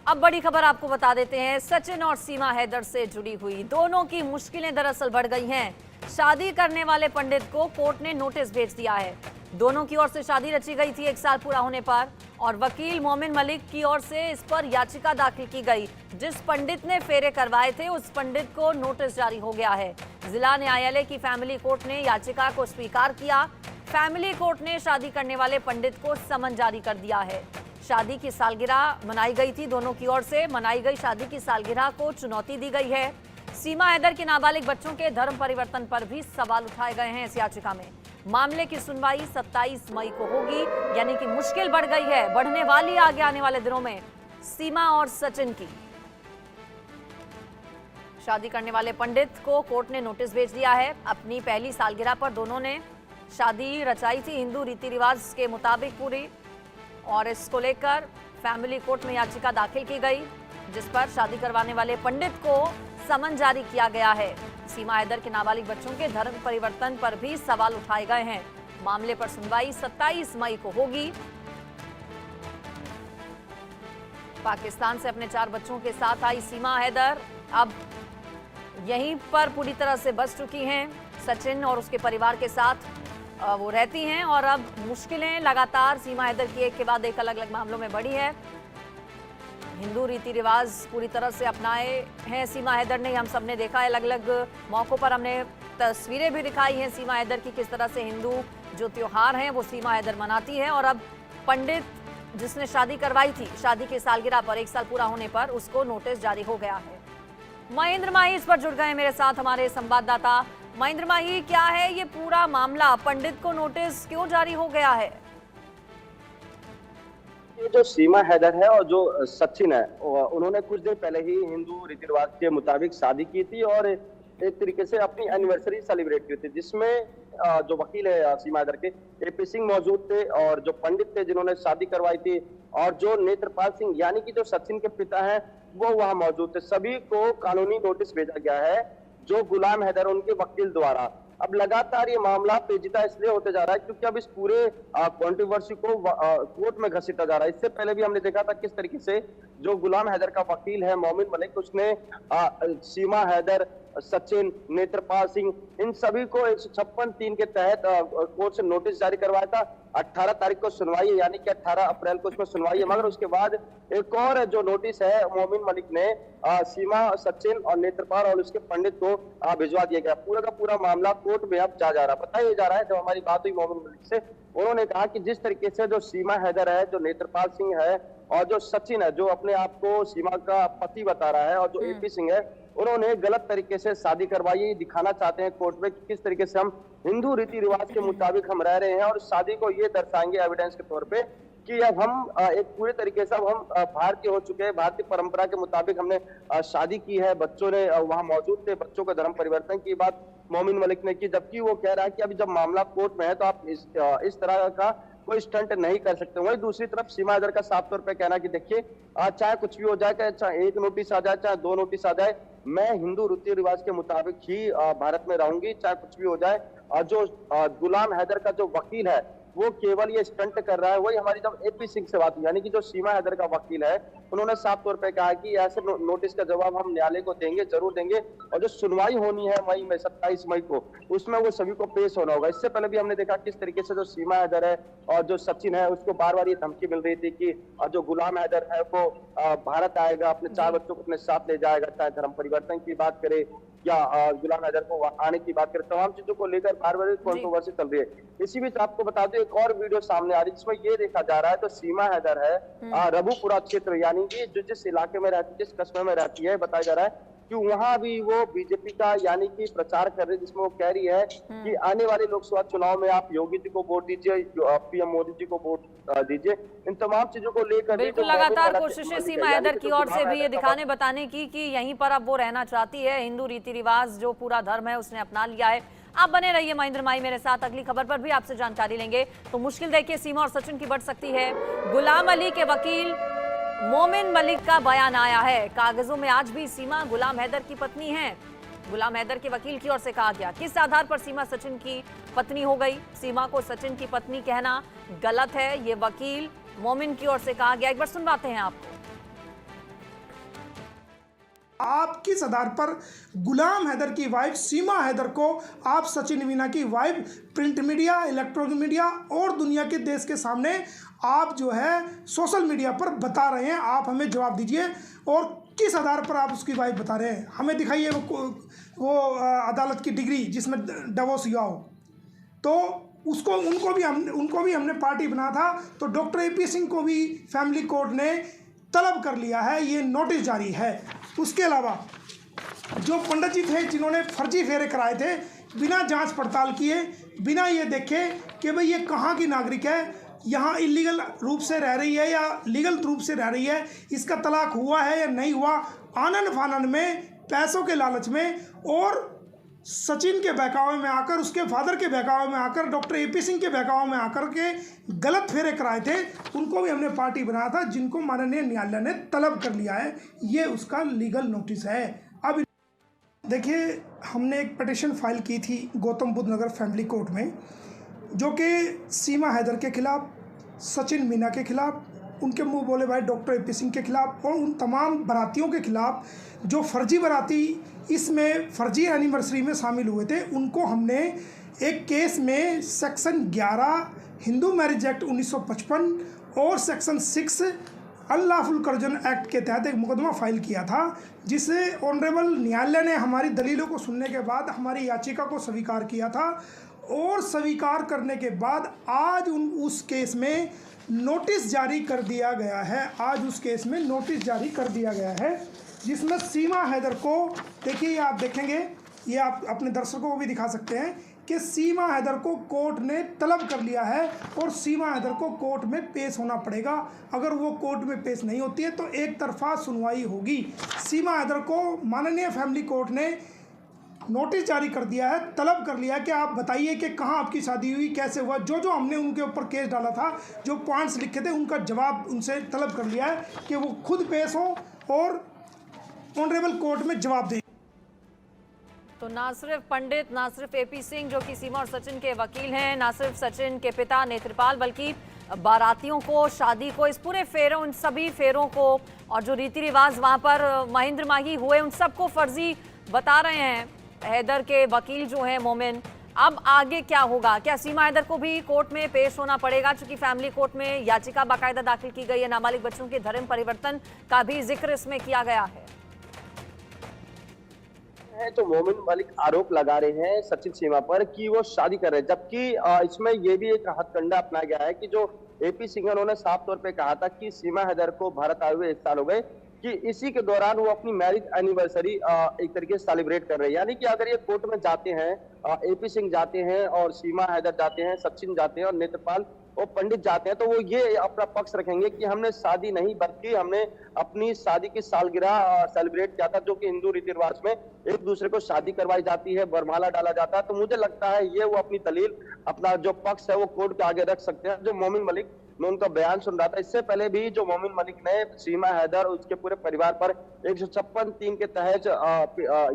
अब बड़ी खबर आपको बता देते हैं, सचिन और सीमा हैदर से जुड़ी हुई दोनों की मुश्किलें दरअसल बढ़ गई हैं। शादी करने वाले पंडित को कोर्ट ने नोटिस भेज दिया है। दोनों की ओर से शादी रची गई थी 1 साल पूरा होने पर, और वकील मोमिन मलिक की ओर से इस पर याचिका दाखिल की गई। जिस पंडित ने फेरे करवाए थे उस पंडित को नोटिस जारी हो गया है। जिला न्यायालय की फैमिली कोर्ट ने याचिका को स्वीकार किया। फैमिली कोर्ट ने शादी करने वाले पंडित को समन जारी कर दिया है। शादी की सालगिरह मनाई गई थी, दोनों की ओर से मनाई गई शादी की सालगिरह को चुनौती दी गई है। सीमा हैदर के नाबालिग बच्चों के धर्म परिवर्तन पर भी सवाल उठाए गए हैं इस याचिका में। मामले की सुनवाई 27 मई को होगी, यानी कि मुश्किल बढ़ गई है, बढ़ने वाली आगे आने वाले दिनों में सीमा और सचिन की। शादी करने वाले पंडित को कोर्ट ने नोटिस भेज दिया है। अपनी पहली सालगिरह पर दोनों ने शादी रचाई थी हिंदू रीति रिवाज के मुताबिक पूरी, और इसको लेकर फैमिली कोर्ट में याचिका दाखिल की गई, जिस पर शादी करवाने वाले पंडित को समन जारी किया गया है। सीमा हैदर के नाबालिग बच्चों के धर्म परिवर्तन पर भी सवाल उठाए गए हैं। मामले पर सुनवाई 27 मई को होगी। पाकिस्तान से अपने 4 बच्चों के साथ आई सीमा हैदर अब यहीं पर पूरी तरह से बस चुकी हैं। सचिन और उसके परिवार के साथ वो रहती हैं, और अब मुश्किलें लगातार सीमा हैदर की एक के बाद एक अलग अलग मामलों में बढ़ी है। हिंदू रीति रिवाज पूरी तरह से अपनाए हैं सीमा हैदर ने, हम सब ने देखा है। अलग अलग मौक़ों पर हमने तस्वीरें भी दिखाई हैं सीमा हैदर की, किस तरह से हिंदू जो त्योहार हैं वो सीमा हैदर मनाती है। और अब पंडित जिसने शादी करवाई थी, शादी की सालगिरह पर 1 साल पूरा होने पर उसको नोटिस जारी हो गया है। महेंद्र माही इस पर जुड़ गए मेरे साथ, हमारे संवाददाता। महेंद्र माही, क्या है ये पूरा मामला? पंडित को नोटिस क्यों जारी हो गया है? ये जो सीमा हैदर है और जो सचिन है, उन्होंने कुछ दिन पहले ही हिंदू रीति रिवाज के मुताबिक शादी की थी और एक तरीके से अपनी एनिवर्सरी सेलिब्रेट की थी, जिसमें जो वकील है सीमा हैदर के एपी सिंह मौजूद थे, और जो पंडित थे जिन्होंने शादी करवाई थी, और जो नेत्रपाल सिंह यानी कि जो सचिन के पिता हैं वो वहां मौजूद थे। सभी को कानूनी नोटिस भेजा गया है, जो गुलाम हैदर उनके वकील द्वारा। अब लगातार ये मामला पेचीदा इसलिए होते जा रहा है क्योंकि अब इस पूरे कंट्रोवर्सी को कोर्ट में घसीटा जा रहा है। इससे पहले भी हमने देखा था किस तरीके से जो गुलाम हैदर का वकील है मोमिन मलिक, उसने सीमा हैदर, सचिन, नेत्रपाल सिंह, इन सभी को 156(3) के तहत कोर्ट से नोटिस जारी करवाया था। 18 तारीख को सुनवाई है, यानी कि 18 अप्रैल को इसमें सुनवाई है। मगर उसके बाद एक और जो नोटिस है मोमिन मलिक ने सीमा, सचिन और नेत्रपाल और उसके पंडित को भिजवा दिया गया। पूरा का पूरा मामला कोर्ट में अब जा रहा है। बताया जा रहा है, जब हमारी बात हुई मोमिन मलिक से, उन्होंने कहा कि जिस तरीके से जो सीमा हैदर है, जो नेत्रपाल सिंह है और जो सचिन है, जो अपने आप को सीमा का पति बता रहा है, और जो एपी सिंह है, उन्होंने गलत तरीके से शादी करवाई, दिखाना चाहते हैं कोर्ट में कि किस तरीके से हम हिंदू रीति रिवाज के मुताबिक हम रह रहे हैं, और शादी को ये दर्शाएंगे एविडेंस के तौर पे कि अब हम एक पूरे तरीके से अब हम भारतीय हो चुके हैं, भारतीय परंपरा के मुताबिक हमने शादी की है। बच्चों ने वहां मौजूद थे, बच्चों का धर्म परिवर्तन की बात मोमिन मलिक ने की, जबकि वो कह रहा है कि अभी जब मामला कोर्ट में है तो आप इस तरह का कोई स्टंट नहीं कर सकते। वहीं दूसरी तरफ सीमा हैदर का साफ तौर पे कहना कि देखिए, चाहे कुछ भी हो जाए, चाहे 1 नोटिस आ जाए, चाहे 2 नोटिस आ जाए, मैं हिंदू रीति रिवाज के मुताबिक ही भारत में रहूंगी, चाहे कुछ भी हो जाए। और जो गुलाम हैदर का जो वकील है वो केवल ये स्टंट कर रहा है। वही हमारी जब एपी सिंह से बात हुई, यानी कि जो सीमा हैदर का वकील है, उन्होंने साफ तौर पे कहा कि ऐसे नोटिस का जवाब हम न्यायालय को देंगे, जरूर देंगे, और जो सुनवाई होनी है मई में 27 मई को, उसमें वो सभी को पेश होना होगा। इससे पहले भी हमने देखा किस तरीके से जो सीमा हैदर है और जो सचिन है, उसको बार बार ये धमकी मिल रही थी कि जो गुलाम हैदर है वो भारत आएगा, अपने 4 बच्चों को अपने साथ ले जाएगा, चाहे धर्म परिवर्तन की बात करे या गुलाम हैदर को आने की बात करें, तमाम चीजों को लेकर बार बार कंट्रोवर्सी चल रही है। इसी बीच आपको बता दूं, एक और वीडियो सामने आ रही है जिसमें ये देखा जा रहा है, तो सीमा हैदर है रघुपुरा क्षेत्र, यानी कि जिस इलाके में रहती है, जिस कस्बे में रहती है, बताया जा रहा है कि वहां भी वो बीजेपी का यानी कि प्रचार कर रही है, जिसमें वो कह रही है कि आने वाले लोकसभा चुनाव में आप योगी जी को वोट दीजिए, पीएम मोदी जी को वोट दीजिए। इन तमाम चीजों को लेकर बिल्कुल लगातार कोशिशें सीमा हैदर की ओर से भी ये दिखाने बताने की कि यहीं पर अब वो रहना चाहती है, हिंदू रीति रिवाज जो पूरा धर्म है उसने अपना लिया है। आप बने रहिए महेंद्र माही मेरे साथ, अगली खबर पर भी आपसे जानकारी लेंगे। तो मुश्किल देखिए सीमा और सचिन की बढ़ सकती है। गुलाम अली के वकील मोमिन मलिक का बयान आया है, कागजों में आज भी सीमा गुलाम हैदर की पत्नी है। गुलाम हैदर के वकील की ओर से कहा गया किस आधार पर सीमा सचिन की पत्नी हो गई। सीमा को सचिन की पत्नी कहना गलत है, ये वकील मोमिन की ओर से कहा गया। एक बार सुनवाते हैं आपको। आप किस आधार पर गुलाम हैदर की वाइफ सीमा हैदर को आप सचिन मीना की wife print media, electronic media और दुनिया के देश के सामने आप जो है सोशल मीडिया पर बता रहे हैं? आप हमें जवाब दीजिए। और किस आधार पर आप उसकी वाइफ बता रहे हैं? हमें दिखाइए वो अदालत की डिग्री जिसमें डिवोर्स हुआ हो। तो उनको भी हमने पार्टी बना था। तो डॉक्टर AP सिंह को भी फैमिली कोर्ट ने तलब कर लिया है, ये नोटिस जारी है। उसके अलावा जो पंडित जी थे जिन्होंने फर्जी फेरे कराए थे बिना जांच पड़ताल किए, बिना ये देखे कि भाई ये कहाँ की नागरिक है, यहाँ इलीगल रूप से रह रही है या लीगल रूप से रह रही है, इसका तलाक हुआ है या नहीं हुआ, आनन फानन में, पैसों के लालच में और सचिन के बहकावे में आकर, उसके फादर के बहकावे में आकर, डॉक्टर AP सिंह के बहकावे में आकर के गलत फेरे कराए थे, उनको भी हमने पार्टी बनाया था, जिनको माननीय न्यायालय ने तलब कर लिया है। ये उसका लीगल नोटिस है। अब देखिए, हमने एक पिटीशन फाइल की थी गौतम बुद्ध नगर फैमिली कोर्ट में, जो कि सीमा हैदर के खिलाफ, सचिन मीना के खिलाफ, उनके मुंह बोले भाई डॉक्टर AP सिंह के खिलाफ और उन तमाम बारातियों के खिलाफ जो फर्जी बाराती इसमें फर्जी एनिवर्सरी में शामिल हुए थे, उनको हमने एक केस में सेक्शन 11 हिंदू मैरिज एक्ट 1955 और सेक्शन 6 अनलॉफुल कंवर्जन एक्ट के तहत एक मुकदमा फाइल किया था, जिसे ऑनरेबल न्यायालय ने हमारी दलीलों को सुनने के बाद हमारी याचिका को स्वीकार किया था। और स्वीकार करने के बाद आज उस केस में नोटिस जारी कर दिया गया है। आज उस केस में नोटिस जारी कर दिया गया है, जिसमें सीमा हैदर को, देखिए आप देखेंगे, ये आप अपने दर्शकों को भी दिखा सकते हैं कि सीमा हैदर को कोर्ट ने तलब कर लिया है और सीमा हैदर को कोर्ट में पेश होना पड़ेगा। अगर वो कोर्ट में पेश नहीं होती है तो एक तरफा सुनवाई होगी। सीमा हैदर को माननीय फैमिली कोर्ट ने नोटिस जारी कर दिया है, तलब कर लिया कि आप बताइए कि कहाँ आपकी शादी हुई, कैसे हुआ, जो हमने उनके ऊपर केस डाला था, जो पॉइंट्स लिखे थे, उनका जवाब उनसे तलब कर लिया है कि वो खुद पेश हो और ऑनरेबल कोर्ट में जवाब दें। तो ना सिर्फ पंडित, ना सिर्फ AP सिंह जो कि सीमा और सचिन के वकील हैं, ना सिर्फ सचिन के पिता नेत्रपाल, बल्कि बारातियों को, शादी को, इस पूरे फेरों, उन सभी फेरों को और जो रीति रिवाज वहां पर महेंद्र माही हुए, उन सबको फर्जी बता रहे हैं हैदर के वकील जो हैं मोमिन। अब आगे क्या होगा? क्या सीमा हैदर को भी कोर्ट में पेश होना पड़ेगा? चूंकि फैमिली कोर्ट में याचिका बाकायदा दाखिल की गई है, नाबालिग बच्चों के धर्म परिवर्तन का भी जिक्र इसमें किया गया है। तो मोमिन मलिक आरोप लगा रहे हैं सचिन सीमा पर कि वो शादी कर रहे हैं, जबकि इसमें ये भी एक हथकंडा अपनाया गया है कि जो AP सिंह उन्होंने साफ तौर पे कहा था कि सीमा हैदर को भारत आए हुए 1 साल हो गए, कि इसी के दौरान वो अपनी मैरिज एनिवर्सरी एक तरीके से सेलिब्रेट कर रहे हैं। यानी कि अगर ये कोर्ट में जाते हैं, AP सिंह जाते हैं और सीमा हैदर जाते हैं, सचिन जाते हैं और नेत्रपाल और पंडित जाते हैं, तो वो ये अपना पक्ष रखेंगे कि हमने शादी नहीं बल्कि हमने अपनी शादी की सालगिरह सेलिब्रेट किया था, जो कि हिंदू रीति रिवाज में एक दूसरे को शादी करवाई जाती है, वरमाला डाला जाता है। तो मुझे लगता है ये वो अपनी दलील, अपना जो पक्ष है वो कोर्ट के आगे रख सकते हैं। जो मोमिन मलिक, मैं उनका बयान सुन रहा था, इससे पहले भी जो मोमिन मलिक ने सीमा हैदर और उसके पूरे परिवार पर 156(3) के तहत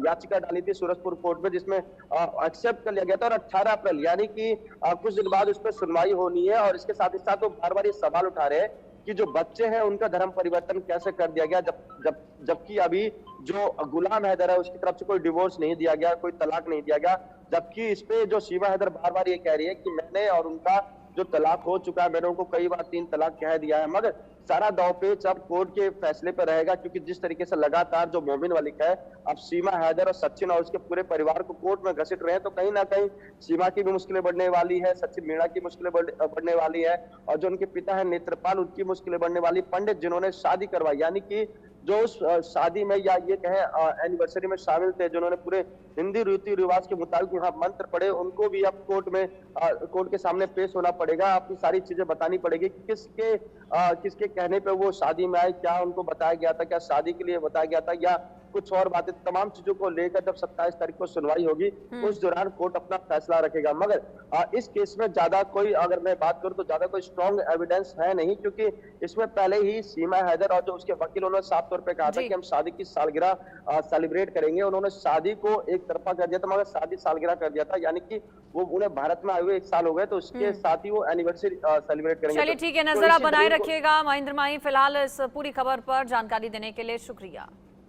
याचिका डाली थी सूरजपुर कोर्ट में, जिसमें एक्सेप्ट कर लिया गया था और 18 अप्रैल यानी कि कुछ दिन बाद उस पर सुनवाई होनी है। और इसके साथ ही साथ वो बार बार ये सवाल उठा रहे हैं कि जो बच्चे हैं उनका धर्म परिवर्तन कैसे कर दिया गया, जबकि अभी जो गुलाम हैदर है उसकी तरफ से कोई डिवोर्स नहीं दिया गया, कोई तलाक नहीं दिया गया। जबकि इस पे जो सीमा हैदर बार बार ये कह रही है कि मैंने और उनका जो तलाक हो चुका है, मैंने उनको कई बार 3 तलाक कह दिया है। मगर सारा दांवपेच अब कोर्ट के फैसले पर रहेगा, क्योंकि जिस तरीके से लगातार जो मोमिन मलिक है अब सीमा हैदर और सचिन और उसके पूरे परिवार को कोर्ट में घसीट रहे हैं, तो कहीं ना कहीं सीमा की भी मुश्किलें बढ़ने वाली है, सचिन मीणा की मुश्किलें बढ़ने वाली है, और जो उनके पिता है नेत्रपाल, उनकी मुश्किलें बढ़ने वाली। पंडित जिन्होंने शादी करवाई, यानी कि जो उस शादी में या ये कहें एनिवर्सरी में शामिल थे, जिन्होंने पूरे हिंदी रीति रिवाज के मुताबिक यहाँ मंत्र पढ़े, उनको भी अब कोर्ट के सामने पेश होना पड़ेगा। अपनी सारी चीजें बतानी पड़ेगी कि किसके कहने पे वो शादी में आए, क्या उनको बताया गया था, क्या शादी के लिए बताया गया था या कुछ और बातें। तमाम चीजों को लेकर जब 27 तारीख को सुनवाई होगी उस दौरान कोर्ट अपना फैसला रखेगा। मगर इस केस में ज्यादा कोई, अगर मैं बात करूं तो ज्यादा कोई स्ट्रॉन्ग एविडेंस है नहीं, क्योंकि इसमें पहले ही सीमा हैदर और जो उसके वकील, उन्होंने साफ तौर पे कहा था कि हम शादी की सालगिरह सेलिब्रेट करेंगे। उन्होंने शादी को एक तरफा कर दिया था, मगर शादी सालगिरह कर दिया था, यानी कि वो उन्हें भारत में आए हुए 1 साल हो गए, तो उसके साथ ही वो एनिवर्सरी सेलिब्रेट करेंगे। चलिए ठीक है, नजर आप बनाए रखिएगा महेंद्र माही। फिलहाल इस पूरी खबर पर जानकारी देने के लिए शुक्रिया।